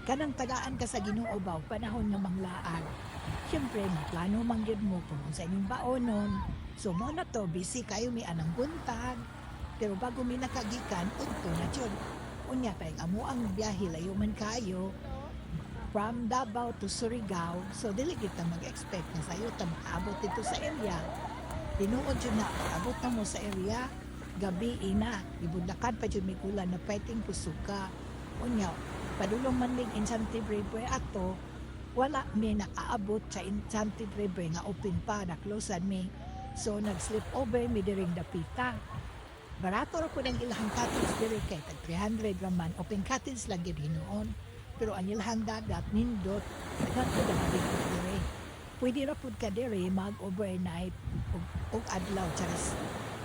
kanang tagaan ka sa Ginoo ba og panahon nga manglaan. Siyempre, maplano man gyud mo kung sa inyong baonon. So mo na to, busy kayo mi anang buntag. Pero bago mi nakagikan, udto na jud. Unya kay amo ang biyahe layo man kayo from Davao to Surigao. So dili kita mag-expect na sayo ta makaabot dito sa area. Tinuod jud na abot na mo sa area, gabi ina, ibudlakan pa jud mi kulan na fighting pusuka. Unya, padulong man ning incentive river ato, wala mi nakaabot sa incentive river nga open pa, na-closean mi. So nag-slip over mi diring dapita. Barato ra po ng ilahang cottage diri kay tag 300 raman, open cottage lang gyud hinuon. Pero ang ilahang dagat nindot, daghan po diri diri. Pwede ra pud ka diri mag-overnight og adlaw charis.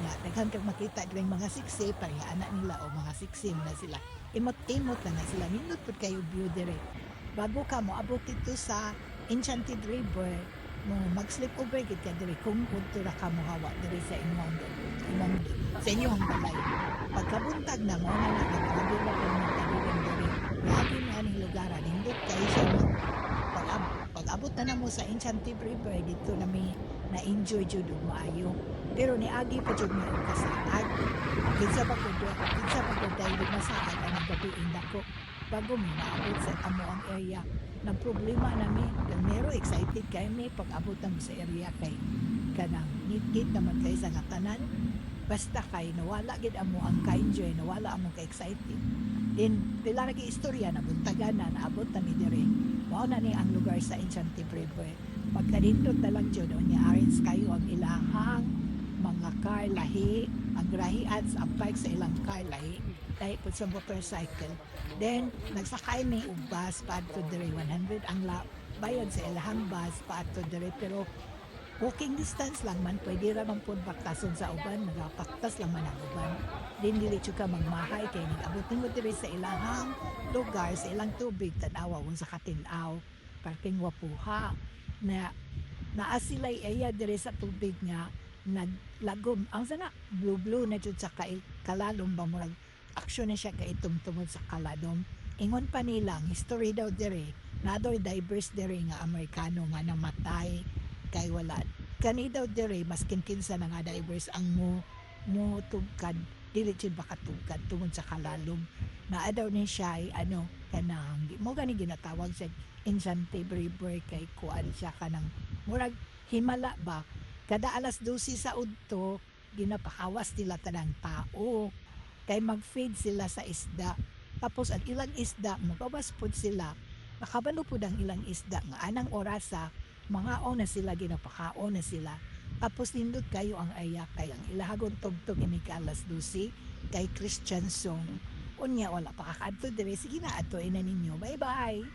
Nga daghan kang makita diri mga siksi, pareha anak nila o mga siksi na sila. Imot-imot lang na sila, nindot pud kayo view diri. Bago ka mo abot dito sa Enchanted River, mo mag-slip over gid ka diri kung udto ra ka mohawa diri sa imong sa inyong balay. Pagkabuntag na mo na nagkabi na kung magkabilang diri. Lagi na aning lugar nindot kayo sa pag-abot na mo sa Enchanted River dito na may na-enjoy jud og maayo. Pero niagi pa jud mi og kasaad. Kinsa pa ko dahil masaad ang gabi indako bago mi naabot sa amo ang area. Nang problema nami, pero excited kay mi pag-abot na mo sa area kay kanang ngit naman kay sa tanan. Basta kay nawala gid amo ang ka-enjoy, nawala amo ka-excited. Then pila lagi istorya na buntagan na naabot na mi diri. Mao na ni ang lugar sa Enchanted River. Pagkadindot na lang jud unya arrange kayo ang ilahang mga car lahi, ang grahian ang bike sa ilang car lahi. Dahil po sa motorcycle. Then, nagsakay may bus paadto diri 100 ang bayad sa ilahang bus paadto diri pero walking distance lang man pwede ra man pud baktason sa uban, nagapaktas lang man ang uban. Din dili jud ka magmahay kay nag-abot mo diri sa ilahang lugar sa ilang tubig tan-awa unsa ka tin-aw parking wapuha na naa sila'y aya diri sa tubig nga naglagom ang sana blue na jud sa kalalom ba murag aksyon na siya kaitom tungod sa kaladom. Ingon pa nila, ang history daw diri, na daw diverse diri nga Amerikano nga namatay kay wala. Kani daw diri, maskin kinsa na nga diverse ang mo tugkad, dili jud bakatugkad tungod sa kalalom. Naa daw ni siya ay kanang, mo gani ginatawag sa Enchanted River kay kuan siya kanang, murag himala ba? Kada alas 12 sa udto, ginapakawas nila tanang tao. Kay mag-feed sila sa isda. Tapos ang ilang isda, magabas po sila. Nakabalo po ang ilang isda nga anang orasa, mga na sila, ginapakaon na sila. Tapos nindot kayo ang aya kay ang ilahagon tugtog ini alas 12 kay Christian song. Unya wala pa kakadto dire sige na ato ina ninyo. Bye-bye.